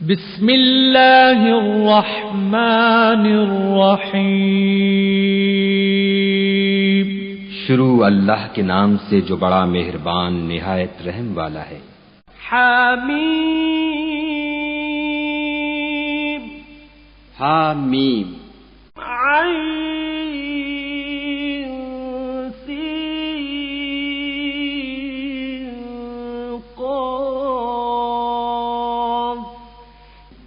بسم اللہ الرحمن الرحیم۔ شروع اللہ کے نام سے جو بڑا مہربان نہایت رحم والا ہے۔ حمیم حامیم عین سین قاف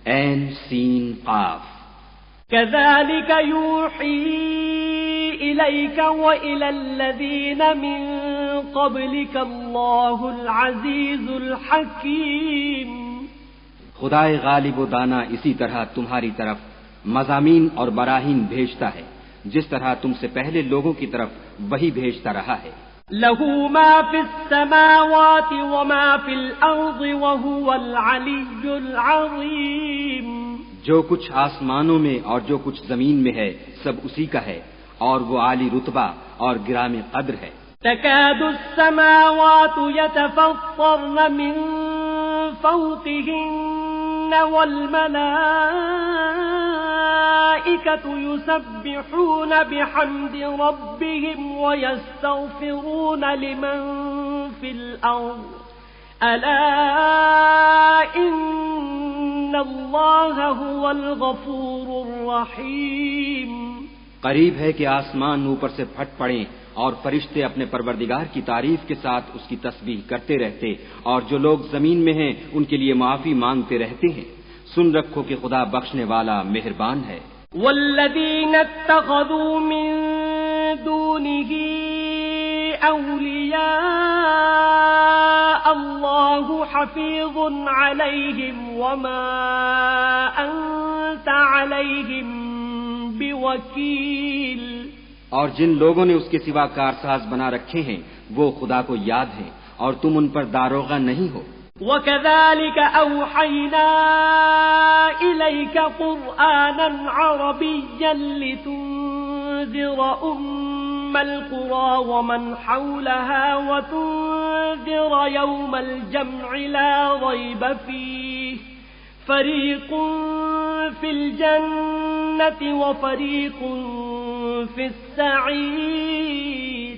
عین سین قاف۔ كذلك يوحي إليك وإلى الذين من قبلك الله العزيز الحكيم۔ خدائے غالب و دانا اسی طرح تمہاری طرف مضامین اور براہین بھیجتا ہے جس طرح تم سے پہلے لوگوں کی طرف وہی بھیجتا رہا ہے۔ له ما في السماوات وما في الأرض وهو العلي العظيم۔ جو کچھ آسمانوں میں اور جو کچھ زمین میں ہے سب اسی کا ہے اور وہ عالی رتبہ اور گرامی قدر ہے۔ تكاد السماوات يتفطرن من فوقهن والملائكة يسبحون بحمد ربهم ويستغفرون لمن في الأرض ألا إن الله هو الغفور الرحيم۔ قریب ہے کہ آسمان اوپر سے پھٹ پڑیں اور فرشتے اپنے پروردگار کی تعریف کے ساتھ اس کی تسبیح کرتے رہتے اور جو لوگ زمین میں ہیں ان کے لیے معافی مانگتے رہتے ہیں۔ سن رکھو کہ خدا بخشنے والا مہربان ہے۔ والذین اتخذوا من دونه اولیاء اللہ حفیظ علیہم وما انت علیہم بوکیل۔ اور جن لوگوں نے اس کے سوا کارساز بنا رکھے ہیں وہ خدا کو یاد ہیں اور تم ان پر داروغہ نہیں ہو۔ وَكَذَلِكَ أَوْحَيْنَا إِلَيْكَ قُرْآنًا عَرَبِيًّا لِتُنذِرَ أُمَّ الْقُرَى وَمَنْ حَوْلَهَا وَتُنذِرَ يَوْمَ الْجَمْعِ لَا رَيْبَ فِيهِ فَرِيقٌ فِي الْجَنَّةِ وَفَرِيقٌ فِي السَّعِيرِ۔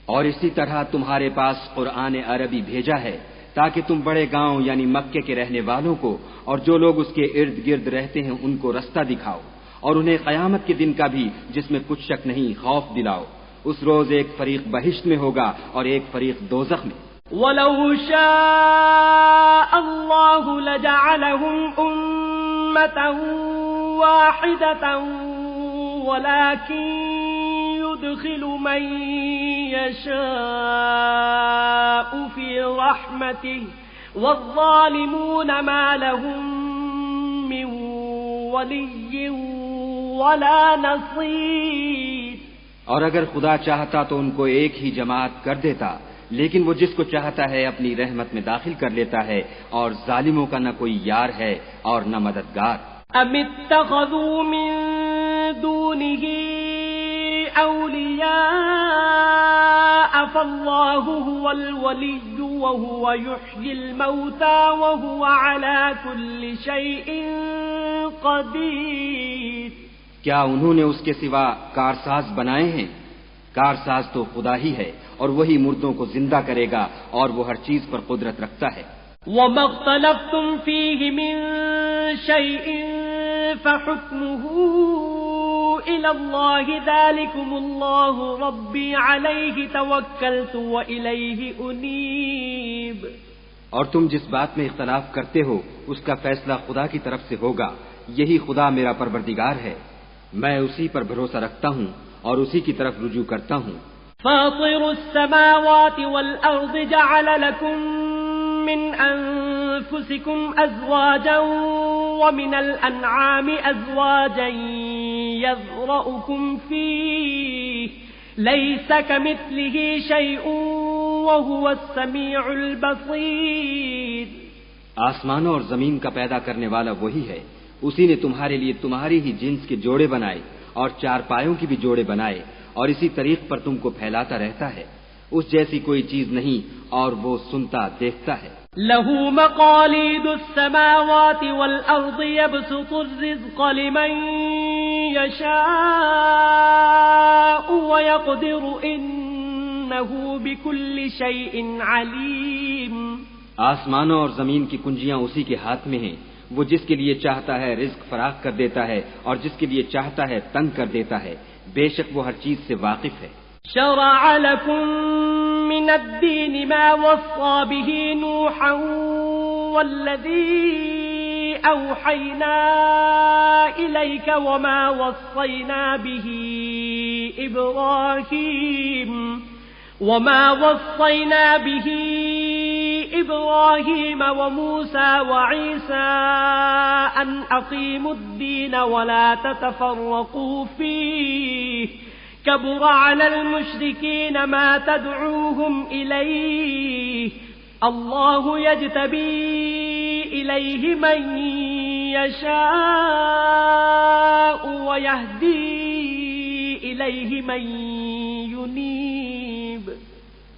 اور اسی طرح تمہارے پاس قرآن عربی بھیجا ہے تاکہ تم بڑے گاؤں یعنی مکے کے رہنے والوں کو اور جو لوگ اس کے ارد گرد رہتے ہیں ان کو رستہ دکھاؤ اور انہیں قیامت کے دن کا بھی جس میں کچھ شک نہیں خوف دلاؤ۔ اس روز ایک فریق بہشت میں ہوگا اور ایک فریق دوزخ میں۔ وَلَوْ شَاءَ اللَّهُ لَجَعَلَهُمْ أُمَّةً وَاحِدَةً وَلَكِنْ يُدْخِلُ مَنْ يَشَاءُ فِي رَحْمَتِهِ وَالظَّالِمُونَ مَا لَهُمْ مِنْ وَلِيٍّ وَلَا نَصِيرٍ۔ اور اگر خدا چاہتا تو ان کو ایک ہی جماعت کر دیتا، لیکن وہ جس کو چاہتا ہے اپنی رحمت میں داخل کر لیتا ہے اور ظالموں کا نہ کوئی یار ہے اور نہ مددگار۔ ام اتخذوا من دونه اولیاء فالله هو الولي وهو يحيي الموتى وهو على كل شيء قدير۔ کیا انہوں نے اس کے سوا کارساز بنائے ہیں؟ کارساز تو خدا ہی ہے اور وہی مردوں کو زندہ کرے گا اور وہ ہر چیز پر قدرت رکھتا ہے۔ وَمَا اخْتَلَفْتُمْ فِيهِ مِنْ شَيْءٍ فَحُكْمُهُ إِلَى اللَّهِ ذَلِكُمُ اللَّهُ رَبِّي عَلَيْهِ تَوَكَّلْتُ وَإِلَيْهِ أُنِيبُ۔ اور تم جس بات میں اختلاف کرتے ہو اس کا فیصلہ خدا کی طرف سے ہوگا، یہی خدا میرا پروردگار ہے، میں اسی پر بھروسہ رکھتا ہوں اور اسی کی طرف رجوع کرتا ہوں۔ فاطر السماوات والأرض جعل لكم من أنفسكم أزواجا ومن الأنعام أزواجا يذرأكم فيه ليس كمثله شيء وهو السميع البصير۔ آسمانوں اور زمین کا پیدا کرنے والا وہی ہے، اسی نے تمہارے لیے تمہاری ہی جنس کے جوڑے بنائے اور چار پایوں کی بھی جوڑے بنائے اور اسی طریق پر تم کو پھیلاتا رہتا ہے۔ اس جیسی کوئی چیز نہیں اور وہ سنتا دیکھتا ہے۔ له مقاليد السماوات والأرض يبسط الرزق لمن يشاء ويقدر إنه بكل شيء عليم. آسمانوں اور زمین کی کنجیاں اسی کے ہاتھ میں ہیں. وہ جس کے لیے چاہتا ہے رزق فراخ کر دیتا ہے اور جس کے لیے چاہتا ہے تنگ کر دیتا ہے. بے شک وہ ہر چیز سے واقف ہے. شرع لكم من الدين ما وصى به نوحا والذي أوحينا إليك وما وصينا به إبراهيم وموسى وعيسى أن أقيموا الدين ولا تتفرقوا فيه كبر على المشركين ما تدعوهم إليه الله يجتبي إليه من يشاء ويهدي إليه من ينيب.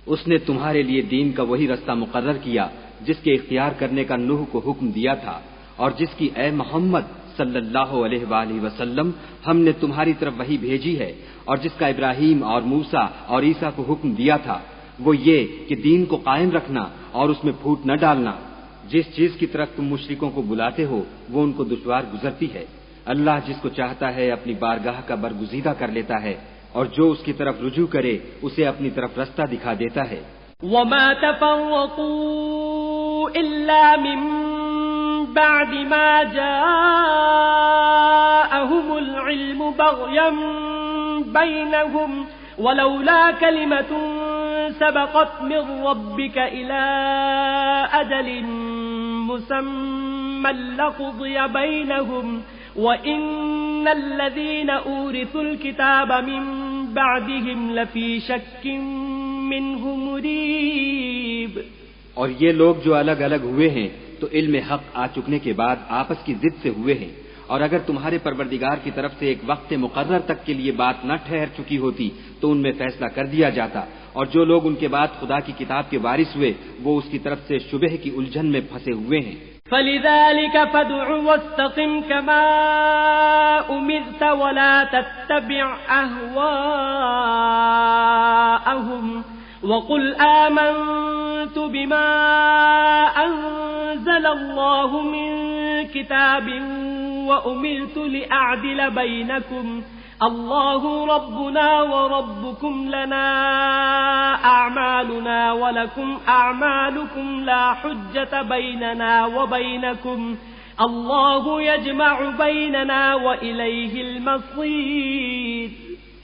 اس نے تمہارے لیے دین کا وہی رستہ مقرر کیا جس کے اختیار کرنے کا نوح کو حکم دیا تھا اور جس کی اے محمد صلی اللہ علیہ وآلہ وسلم ہم نے تمہاری طرف وہی بھیجی ہے اور جس کا ابراہیم اور موسیٰ اور عیسیٰ کو حکم دیا تھا وہ یہ کہ دین کو قائم رکھنا اور اس میں پھوٹ نہ ڈالنا. جس چیز کی طرف تم مشرکوں کو بلاتے ہو وہ ان کو دشوار گزرتی ہے. اللہ جس کو چاہتا ہے اپنی بارگاہ کا برگزیدہ کر لیتا ہے اور جو اس کی طرف رجوع کرے اسے اپنی طرف رستہ دکھا دیتا ہے. وما تفرقوا إلا من بعد ما جاءهم العلم بغيا بينهم ولولا كلمة سبقت من ربك إلى أجل مسمى لقضي بينهم وَإِنَّ الَّذِينَ أُورِثُوا الْكِتَابَ مِنْ بَعْدِهِمْ لَفِي شَكٍّ مِّنْهُ مُرِيبٍ. اور یہ لوگ جو الگ الگ ہوئے ہیں تو علم حق آ چکنے کے بعد آپس کی ضد سے ہوئے ہیں. اور اگر تمہارے پروردگار کی طرف سے ایک وقت مقرر تک کے لیے بات نہ ٹھہر چکی ہوتی تو ان میں فیصلہ کر دیا جاتا. اور جو لوگ ان کے بعد خدا کی کتاب کے وارث ہوئے وہ اس کی طرف سے شبہ کی الجھن میں پھنسے ہوئے ہیں. فَلِذَلِكَ فَادْعُ وَاسْتَقِمْ كَمَا أُمِرْتَ وَلَا تَتَّبِعْ أَهْوَاءَهُمْ وَقُلْ آمَنْتُ بِمَا أَنزَلَ اللَّهُ مِنْ كِتَابٍ وَأُمِرْتُ لِأَعْدِلَ بَيْنَكُمْ الله ربنا وربكم لنا أعمالنا ولكم أعمالكم لا حجة بيننا وبينكم الله يجمع بيننا وإليه المصير.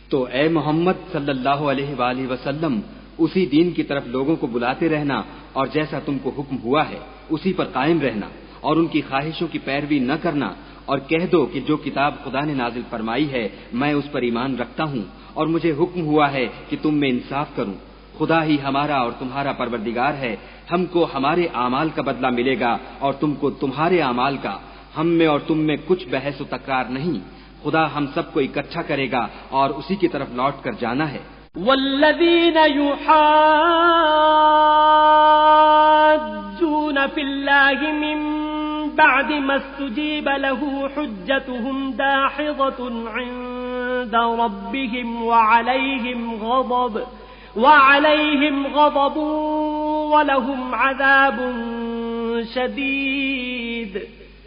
تو اے محمد صلی اللہ علیہ وآلہ وسلم اسی دین کی طرف لوگوں کو بلاتے رہنا اور جیسا تم کو حکم ہوا ہے اسی پر قائم رہنا اور ان کی خواہشوں کی پیروی نہ کرنا اور کہہ دو کہ جو کتاب خدا نے نازل فرمائی ہے میں اس پر ایمان رکھتا ہوں اور مجھے حکم ہوا ہے کہ تم میں انصاف کروں. خدا ہی ہمارا اور تمہارا پروردگار ہے. ہم کو ہمارے اعمال کا بدلہ ملے گا اور تم کو تمہارے اعمال کا. ہم میں اور تم میں کچھ بحث و تکرار نہیں. خدا ہم سب کو اکٹھا کرے گا اور اسی کی طرف لوٹ کر جانا ہے. والذین یحاجون فی اللہ من بعد ما استجیب له حجتهم داحضة عند ربهم وعليهم غضب ولهم عذاب شدید.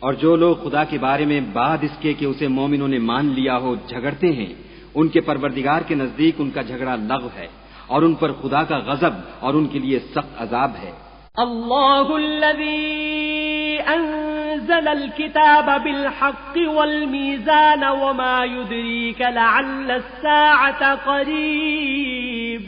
اور جو لوگ خدا کے بارے میں بعد اس کے کہ اسے مومنوں نے مان لیا ہو جھگڑتے ہیں ان کے پروردگار کے نزدیک ان کا جھگڑا لغو ہے اور ان پر خدا کا غضب اور ان کے لیے سخت عذاب ہے. اللہ الذی انزل الكتاب بالحق والمیزان وما يدریک لعل الساعة قریب.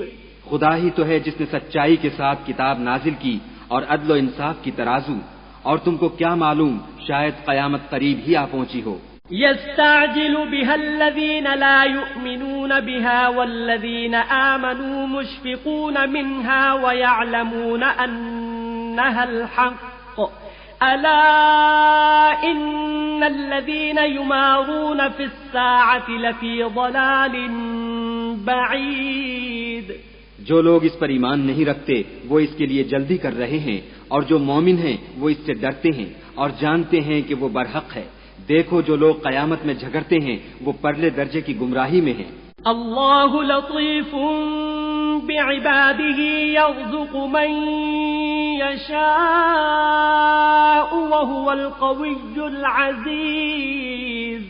خدا ہی تو ہے جس نے سچائی کے ساتھ کتاب نازل کی اور عدل و انصاف کی ترازو اور تم کو کیا معلوم شاید قیامت قریب ہی آ پہنچی ہو. يستعجل بها الذين لا يؤمنون بها والذين آمنوا مشفقون منها ويعلمون أنها الحق ألا إن الذين يمارون في الساعة لفي ضلال بعيد. جو لوگ اس پر ایمان نہیں رکھتے وہ اس کے لیے جلدی کر رہے ہیں، اور جو مومن ہیں وہ اس سے ڈرتے ہیں اور جانتے ہیں کہ وہ برحق ہے۔ دیکھو جو لوگ قیامت میں جھگڑتے ہیں وہ پرلے درجے کی گمراہی میں ہیں۔ اللہ لطیف بعباده يرزق من يشاء وهو القوي العزيز۔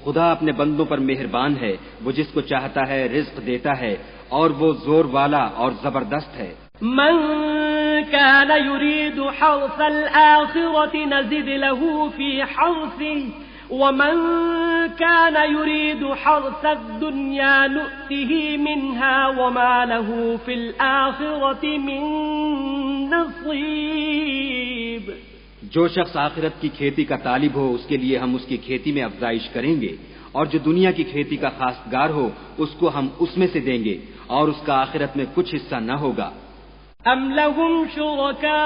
خدا اپنے بندوں پر مہربان ہے، وہ جس کو چاہتا ہے رزق دیتا ہے، اور وہ زور والا اور زبردست ہے۔ من كان يريد حرث الآخرة نزد له في حرثه ومن كان يريد حرث الدنيا نؤته منها وما له في الآخرة من نصيب۔ جو شخص آخرت کی کھیتی کا طالب ہو اس کے لیے ہم اس کی کھیتی میں افزائش کریں گے، اور جو دنیا کی کھیتی کا خواستگار ہو اس کو ہم اس میں سے دیں گے، اور اس کا آخرت میں کچھ حصہ نہ ہوگا۔ ام لهم شركاء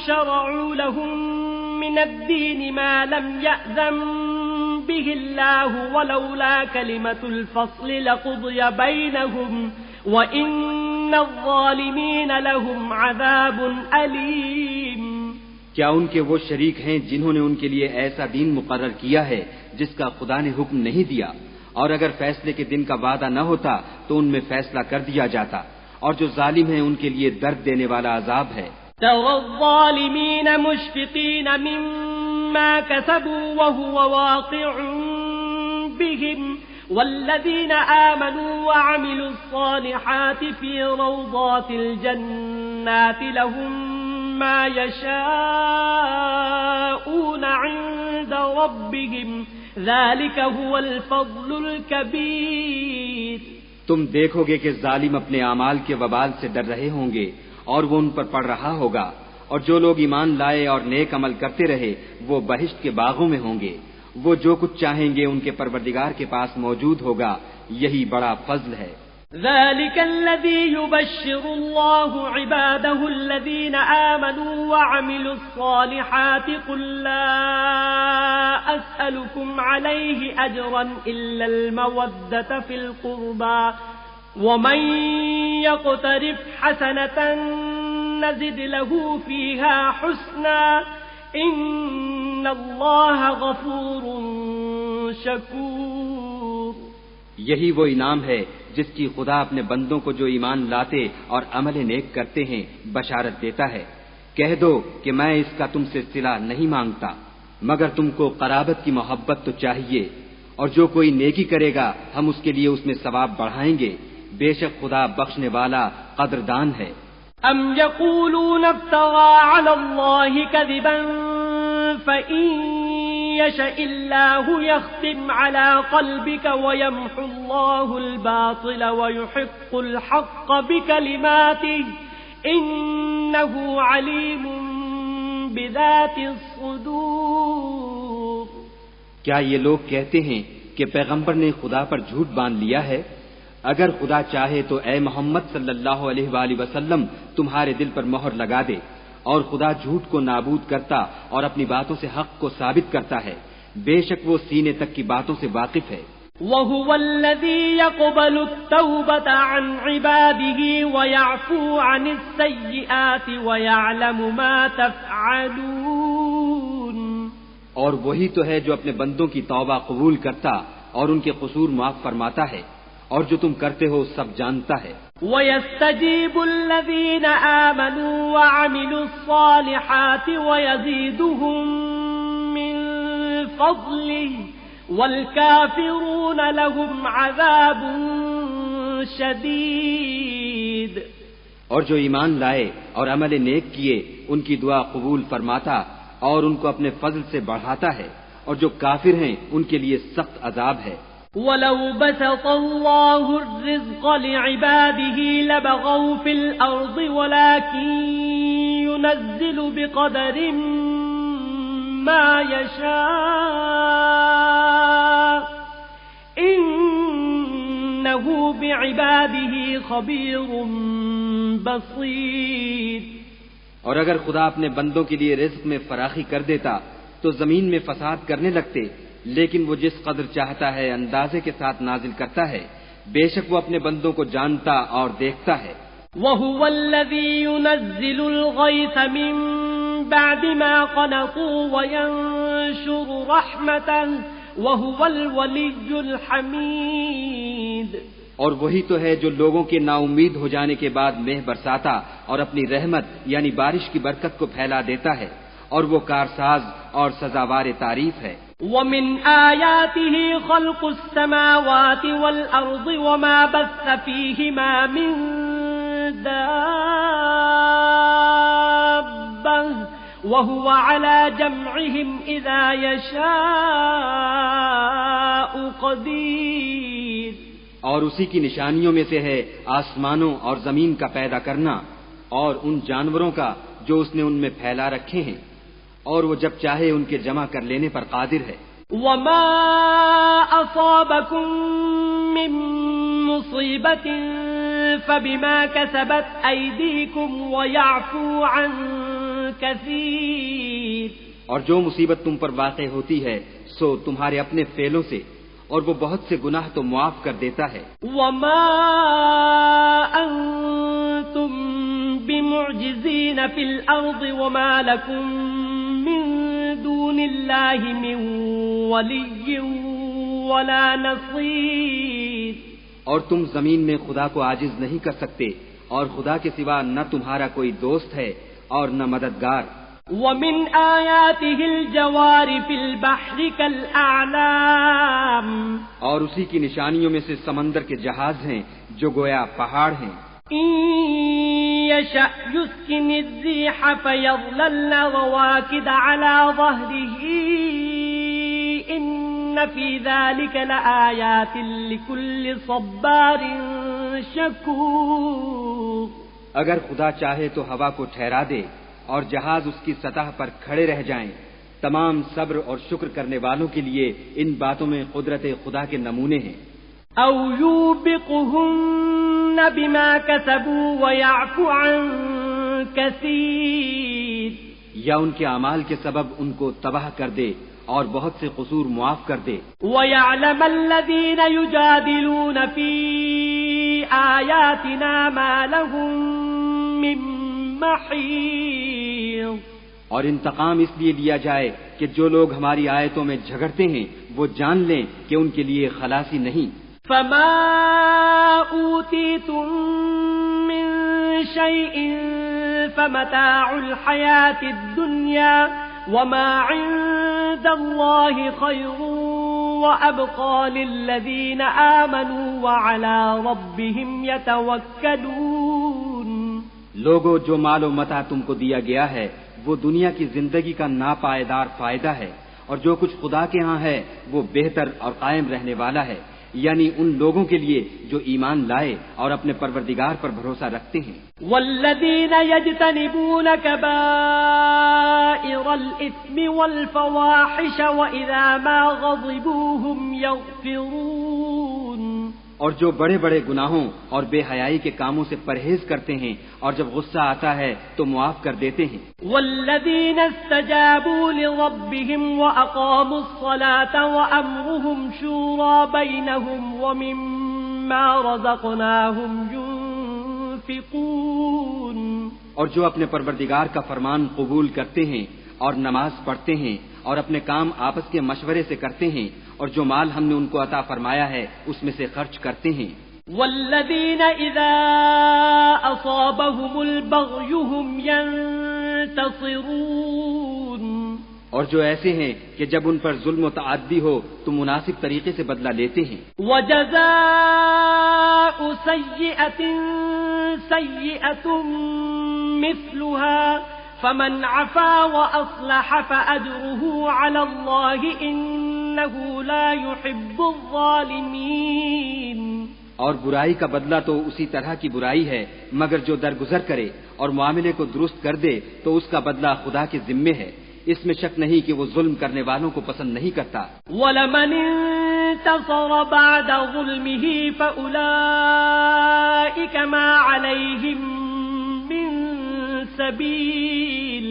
شرعوا لهم من الدين ما لم يأذن به الله ولولا كلمة الفصل لقضي بينهم وإن الظالمين لهم عذاب أليم۔ کیا ان کے وہ شریک ہیں جنہوں نے ان کے لیے ایسا دین مقرر کیا ہے جس کا خدا نے حکم نہیں دیا، اور اگر فیصلے کے دن کا وعدہ نہ ہوتا تو ان میں فیصلہ کر دیا جاتا، اور جو ظالم ہیں ان کے لیے درد دینے والا عذاب ہے۔ ترى الظالمين مشفقين مما كسبوا وهو واقع بهم والذين آمنوا وعملوا الصالحات في روضات الجنات لهم ما يشاءون عند ربهم ذلك هو الفضل الكبير۔ تم دیکھو گے کہ ظالم اپنے اعمال کے وبال سے ڈر رہے ہوں گے اور وہ ان پر پڑ رہا ہوگا، اور جو لوگ ایمان لائے اور نیک عمل کرتے رہے وہ بہشت کے باغوں میں ہوں گے، وہ جو کچھ چاہیں گے ان کے پروردگار کے پاس موجود ہوگا، یہی بڑا فضل ہے۔ ذلك الذي يبشر الله عباده الذين آمنوا وعملوا الصالحات قل لا أسألكم عليه أجرا إلا المودة في القربى ومن يقترف حسنة نزد له فيها حسنا إن الله غفور شكور۔ یہی وہ انعام ہے جس کی خدا اپنے بندوں کو جو ایمان لاتے اور عمل نیک کرتے ہیں بشارت دیتا ہے۔ کہہ دو کہ میں اس کا تم سے صلہ نہیں مانگتا، مگر تم کو قرابت کی محبت تو چاہیے، اور جو کوئی نیکی کرے گا ہم اس کے لیے اس میں ثواب بڑھائیں گے، بے شک خدا بخشنے والا قدردان ہے۔ ام یقولون افترى على الله كذبا فإن يشاء الله يختم على قلبك ويمحو الله الباطل ويحق الحق بكلماته إنه عليم بذات الصدور۔ کیا یہ لوگ کہتے ہیں کہ پیغمبر نے خدا پر جھوٹ باندھ لیا ہے؟ اگر خدا چاہے تو اے محمد صلی اللہ علیہ وآلہ وسلم تمہارے دل پر مہر لگا دے، اور خدا جھوٹ کو نابود کرتا اور اپنی باتوں سے حق کو ثابت کرتا ہے، بے شک وہ سینے تک کی باتوں سے واقف ہے۔ وَهُوَ الَّذِي يَقْبَلُ التَّوْبَةَ عَنْ عِبَادِهِ وَيَعْفُو عَنِ السَّيِّئَاتِ وَيَعْلَمُ مَا تَفْعَلُونَ۔ اور وہی تو ہے جو اپنے بندوں کی توبہ قبول کرتا اور ان کے قصور معاف فرماتا ہے، اور جو تم کرتے ہو سب جانتا ہے۔ وَيَسْتَجِيبُ الَّذِينَ آمَنُوا وَعَمِلُوا الصَّالِحَاتِ وَيَزِيدُهُم مِّن فَضْلِهِ وَالْكَافِرُونَ لَهُمْ عَذَابٌ شَدِيدٌ۔ اور جو ایمان لائے اور عمل نیک کیے ان کی دعا قبول فرماتا اور ان کو اپنے فضل سے بڑھاتا ہے، اور جو کافر ہیں ان کے لیے سخت عذاب ہے۔ وَلَوْ بَسَطَ اللَّهُ الرِّزْقَ لِعِبَادِهِ لَبَغَوْا فِي الْأَرْضِ وَلَكِن يُنَزِّلُ بِقَدَرٍ مَّا يَشَاءُ إِنَّهُ بِعِبَادِهِ خَبِيرٌ بَصِيرٌ۔ اور اگر خدا اپنے بندوں کے لیے رزق میں فراخی کر دیتا تو زمین میں فساد کرنے لگتے، لیکن وہ جس قدر چاہتا ہے اندازے کے ساتھ نازل کرتا ہے، بے شک وہ اپنے بندوں کو جانتا اور دیکھتا ہے. وَهُوَ الَّذِي يُنَزِّلُ الْغَيْثَ مِن بَعْدِ مَا قَنَطُوا وَيَنشُرُ رَحْمَتَهُ وَهُوَ الْوَلِيُّ الْحَمِيدُ. اور وہی تو ہے جو لوگوں کے نا امید ہو جانے کے بعد مہ برساتا اور اپنی رحمت یعنی بارش کی برکت کو پھیلا دیتا ہے، اور وہ کارساز اور سزاوار تعریف ہے. وَمِنْ آيَاتِهِ خَلْقُ السَّمَاوَاتِ وَالْأَرْضِ وَمَا بَثَّ فِيهِمَا مِن دَابَّةٍ وَهُوَ عَلَى جَمْعِهِمْ إِذَا يَشَاءُ قَدِيرٌ. اور اسی کی نشانیوں میں سے ہے آسمانوں اور زمین کا پیدا کرنا اور ان جانوروں کا جو اس نے ان میں پھیلا رکھے ہیں، اور وہ جب چاہے ان کے جمع کر لینے پر قادر ہے. وَمَا أَصَابَكُم مِّن مُّصِيبَةٍ فَبِمَا كَسَبَتْ أَيْدِيكُمْ وَيَعْفُو عَن كَثِيرٍ. اور جو مصیبت تم پر واقع ہوتی ہے سو تمہارے اپنے فعلوں سے، اور وہ بہت سے گناہ تو معاف کر دیتا ہے. وَمَا أَنتُم بِمُعْجِزِينَ فِي الْأَرْضِ وَمَا لَكُم مِّن دُونِ اللَّهِ مِن وَلِيٍّ وَلَا نَصِيرٍ. اور تم زمین میں خدا کو عاجز نہیں کر سکتے، اور خدا کے سوا نہ تمہارا کوئی دوست ہے اور نہ مددگار. وَمِنْ آيَاتِهِ الْجَوَارِ فِي الْبَحْرِ كَالْأَعْلَامِ. اور اسی کی نشانیوں میں سے سمندر کے جہاز ہیں جو گویا پہاڑ ہیں. إِن يَشَأْ يُسْكِنِ الرِّيحَ فَيَظْلَلْنَ رَوَاكِدَ عَلَى ظَهْرِهِ إِنَّ فِي ذَلِكَ لَآيَاتٍ لِكُلِّ صَبَّارٍ شَكُورٍ. اگر خدا چاہے تو ہوا کو ٹھہرا دے اور جہاز اس کی سطح پر کھڑے رہ جائیں. تمام صبر اور شکر کرنے والوں کے لیے ان باتوں میں قدرت خدا کے نمونے ہیں. أَوْ يُوبِقْهُنَّ بِمَا كَسَبُوا وَيَعْفُ عَن كَثِيرٍ. یا ان کے اعمال کے سبب ان کو تباہ کر دے اور بہت سے قصور معاف کر دے. وَيَعْلَمَ الَّذِينَ يُجَادِلُونَ فِي آيَاتِنَا مَا لَهُم مِّن محيص. اور انتقام اس لیے لیا جائے کہ جو لوگ ہماری آیتوں میں جھگڑتے ہیں وہ جان لیں کہ ان کے لیے خلاصی نہیں. فما أوتيتم من شيء فمتاع الحياة الدنيا وما عند الله خير وأبقى للذين آمنوا وعلى ربهم يتوكلون. لوگو جو مال و متاع تم کو دیا گیا ہے وہ دنیا کی زندگی کا ناپائیدار فائدہ ہے، اور جو کچھ خدا کے ہاں ہے وہ بہتر اور قائم رہنے والا ہے، یعنی ان لوگوں کے لیے جو ایمان لائے اور اپنے پروردگار پر بھروسہ رکھتے ہیں. والذین یجتنبون کبائر الإثم والفواحش وإذا ما غضبوا هم یغفرون. اور جو بڑے بڑے گناہوں اور بے حیائی کے کاموں سے پرہیز کرتے ہیں اور جب غصہ آتا ہے تو معاف کر دیتے ہیں. والذین استجابوا لربهم وأقاموا الصلاة وأمرهم شورى بينهم ومما رزقناهم ينفقون. اور جو اپنے پروردگار کا فرمان قبول کرتے ہیں اور نماز پڑھتے ہیں اور اپنے کام آپس کے مشورے سے کرتے ہیں اور جو مال ہم نے ان کو عطا فرمایا ہے اس میں سے خرچ کرتے ہیں. والذین اذا اصابهم البغی هم ينتصرون. اور جو ایسے ہیں کہ جب ان پر ظلم و تعدی ہو تو مناسب طریقے سے بدلہ لیتے ہیں. وجزاء سیئۃ سیئۃ مثلها فمن عفا وأصلح فأجره على الله إنه لا يحب الظالمين. اور برائی کا بدلہ تو اسی طرح کی برائی ہے، مگر جو درگزر کرے اور معاملے کو درست کر دے تو اس کا بدلہ خدا کے ذمے ہے. اس میں شک نہیں کہ وہ ظلم کرنے والوں کو پسند نہیں کرتا. وَلَمَنِ انتصر بعد ظلمه فأولئك ما عليهم من سبيل.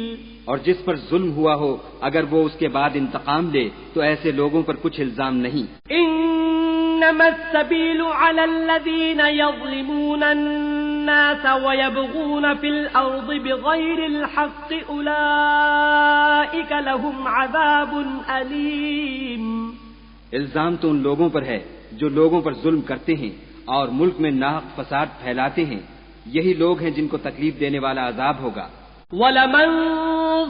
اور جس پر ظلم ہوا ہو اگر وہ اس کے بعد انتقام لے تو ایسے لوگوں پر کچھ الزام نہیں. إن إنما السبيل على الذين يظلمون الناس ويبغون في الأرض بغير الحق أولئك لهم عذاب أليم. الزام تو ان لوگوں پر ہے جو لوگوں پر ظلم کرتے ہیں اور ملک میں ناحق فساد پھیلاتے ہیں، یہی لوگ ہیں جن کو تکلیف دینے والا عذاب ہوگا. وَلَمَن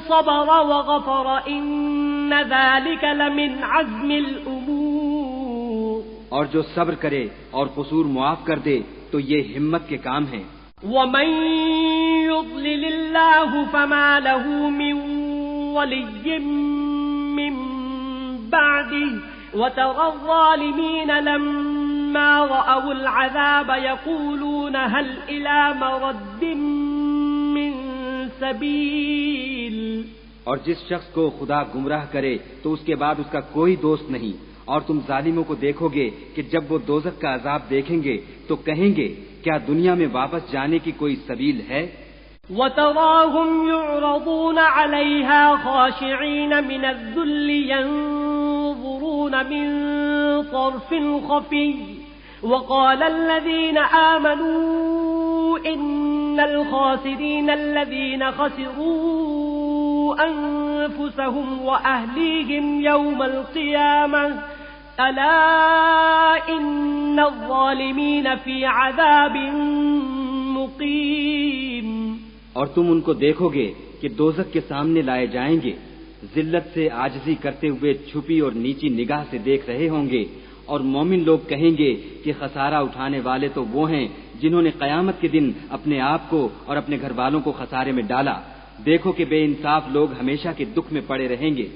صَبَرَ وَغَفَرَ إِنَّ ذَلِكَ لَمِنْ عَزْمِ الْأُمُورِ. اور جو صبر کرے اور قصور معاف کر دے تو یہ ہمت کے کام ہیں. وَمَن يُضْلِلِ اللَّهُ فَمَا لَهُ مِن وَلِيٍّ مِّن بَعْدِهِ وَتَرَى الظَّالِمِينَ لَمَّا رَأَوُا الْعَذَابَ يَقُولُونَ هَلْ إِلَى مَرَدٍّ مِّن سَبِيلٍ. اور جس شخص کو خدا گمراہ کرے تو اس کے بعد اس کا کوئی دوست نہیں، اور تم ظالموں کو دیکھو گے کہ جب وہ دوزخ کا عذاب دیکھیں گے تو کہیں گے کیا دنیا میں واپس جانے کی کوئی سبیل ہے؟ وَتَرَاهُمْ يُعْرَضُونَ عَلَيْهَا خَاشِعِينَ مِنَ الذُّلِّ يَنظُرُونَ مِن طَرْفٍ خَفِيٍّ وَقَالَ الَّذِينَ آمَنُوا إِنَّ الْخَاسِرِينَ الَّذِينَ خَسِرُوا أَنفُسَهُمْ وَأَهْلِيهِمْ يَوْمَ الْقِيَامَةِ أَلَا إِنَّ الظَّالِمِينَ فِي عَذَابٍ مُقِيمٍ. اور تم ان کو دیکھو گے کہ دوزخ کے سامنے لائے جائیں گے، ذلت سے عاجزی کرتے ہوئے چھپی اور نیچی نگاہ سے دیکھ رہے ہوں گے، اور مومن لوگ کہیں گے کہ خسارہ اٹھانے والے تو وہ ہیں جنہوں نے قیامت کے دن اپنے آپ کو اور اپنے گھر والوں کو خسارے میں ڈالا. دیکھو کہ بے انصاف لوگ ہمیشہ کے دکھ میں پڑے رہیں گے.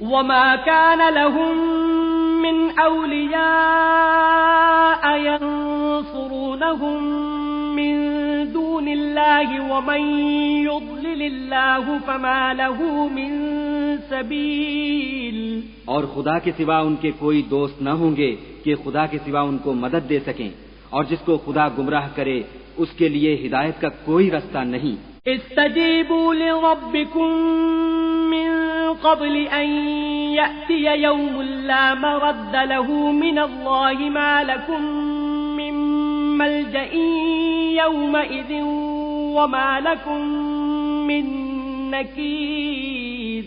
وَمَا كَانَ لَهُم مِّنْ أَوْلِيَاءَ يَنصُرُونَهُم مِّن دُونِ اللَّهِ وَمَن يُضْلِلِ اللَّهُ فَمَا لَهُ مِن سَبِيلٍ. اور خدا کے سوا ان کے کوئی دوست نہ ہوں گے کہ خدا کے سوا ان کو مدد دے سکیں، اور جس کو خدا گمراہ کرے اس کے لیے ہدایت کا کوئی رستہ نہیں. استجیبوا لربکم من قبل ان یأتی یوم لا مرد له من اللہ ما لکم من ملجأ یومئذ وما لکم من نکیر.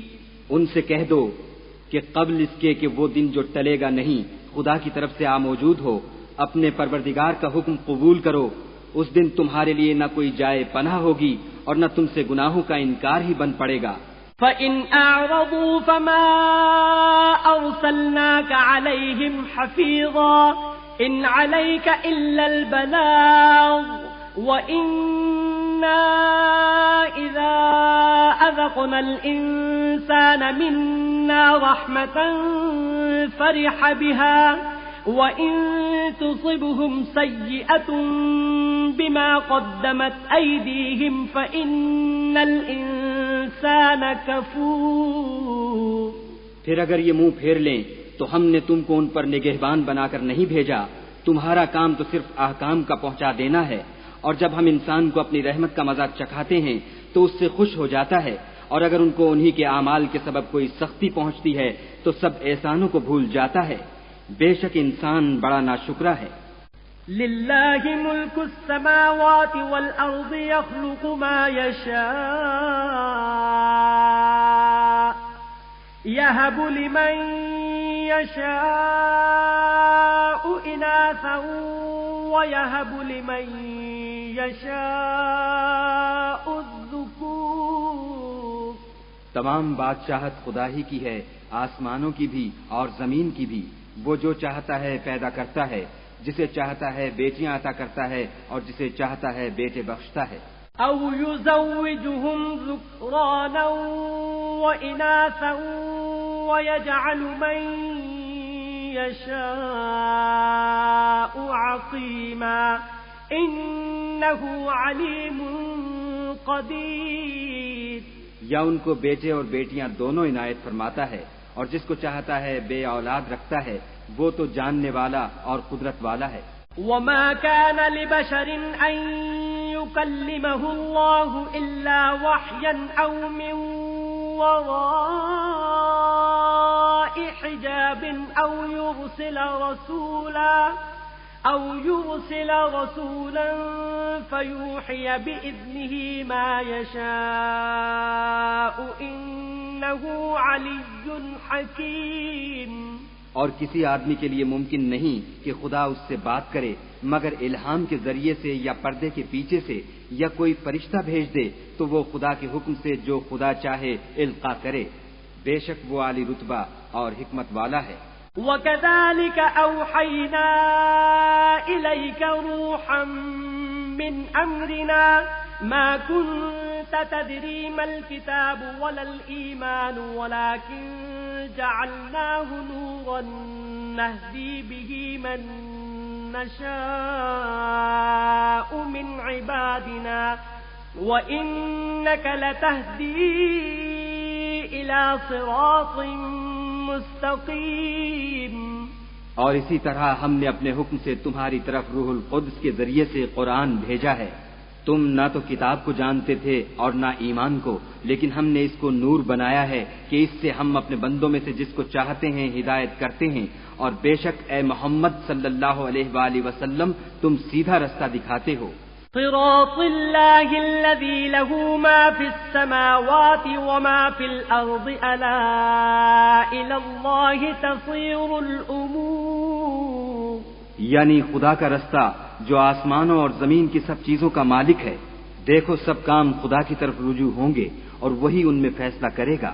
ان سے کہہ دو کہ قبل اس کے کہ وہ دن جو ٹلے گا نہیں خدا کی طرف سے موجود ہو، اپنے پروردگار کا حکم قبول کرو. اس دن تمہارے لیے نہ کوئی جائے پناہ ہوگی اور نہ تم سے گناہوں کا انکار ہی بن پڑے گا. فَإِنْ أَعْرَضُوا فَمَا أَرْسَلْنَاكَ عَلَيْهِمْ حَفِيظًا إِنْ عَلَيْكَ إِلَّا الْبَلَاغُ وَإِنَّا إِذَا أَذَقْنَا الْإِنسَانَ مِنَّا رَحْمَةً فَرِحَ بِهَا وَإِن تُصِبْهُمْ سَيِّئَةٌ بِمَا قَدَّمَتْ أَيْدِيهِمْ فَإِنَّ الْإِنسَانَ كَفُورٌ. پھر اگر یہ منہ پھیر لیں تو ہم نے تم کو ان پر نگہبان بنا کر نہیں بھیجا، تمہارا کام تو صرف احکام کا پہنچا دینا ہے، اور جب ہم انسان کو اپنی رحمت کا مزہ چکھاتے ہیں تو اس سے خوش ہو جاتا ہے، اور اگر ان کو انہی کے اعمال کے سبب کوئی سختی پہنچتی ہے تو سب احسانوں کو بھول جاتا ہے. بے شک انسان بڑا ناشکرا ہے. للہ ملک السماوات والارض یخلق ما یشاء یہب لمن یشاء اناثا ویہب لمن یشاء الذکور. تمام بادشاہت خدا ہی کی ہے، آسمانوں کی بھی اور زمین کی بھی. وہ جو چاہتا ہے پیدا کرتا ہے، جسے چاہتا ہے بیٹیاں عطا کرتا ہے اور جسے چاہتا ہے بیٹے بخشتا ہے. او یزوجہم ذکرانا واناثا ویجعل من یشاء عقیما انہ علیم قدیر. یا ان کو بیٹے اور بیٹیاں دونوں عنایت فرماتا ہے، اور جس کو چاہتا ہے بے اولاد رکھتا ہے، وہ تو جاننے والا اور قدرت والا ہے. وما كان لبشر ان يكلمه الله الا وحيا او من وراء حجاب أو يرسل رسولا فيوحي بإذنه ما يشاء إنه علي حكيم۔ اور کسی آدمی کے لیے ممکن نہیں کہ خدا اس سے بات کرے مگر الہام کے ذریعے سے یا پردے کے پیچھے سے یا کوئی فرشتہ بھیج دے تو وہ خدا کے حکم سے جو خدا چاہے القا کرے، بے شک وہ عالی رتبہ اور حکمت والا ہے۔ وَكَذَلِكَ أَوْحَيْنَا إِلَيْكَ رُوحًا مِّنْ أَمْرِنَا مَا كُنْتَ تَدْرِي مَا الْكِتَابُ وَلَا الْإِيمَانُ وَلَكِنْ جَعَلْنَاهُ نُورًا نَهْدِي بِهِ مَن نَّشَاءُ مِنْ عِبَادِنَا وَإِنَّكَ لَتَهْدِي إِلَى صِرَاطٍ مستقیم۔ اور اسی طرح ہم نے اپنے حکم سے تمہاری طرف روح القدس کے ذریعے سے قرآن بھیجا ہے۔ تم نہ تو کتاب کو جانتے تھے اور نہ ایمان کو، لیکن ہم نے اس کو نور بنایا ہے کہ اس سے ہم اپنے بندوں میں سے جس کو چاہتے ہیں ہدایت کرتے ہیں، اور بے شک اے محمد صلی اللہ علیہ وآلہ وسلم تم سیدھا رستہ دکھاتے ہو۔ صراط اللہ الذی له ما فی السماوات وما فی الارض الا الى اللہ تصیر الامور، یعنی خدا کا رستہ جو آسمانوں اور زمین کی سب چیزوں کا مالک ہے، دیکھو سب کام خدا کی طرف رجوع ہوں گے اور وہی ان میں فیصلہ کرے گا۔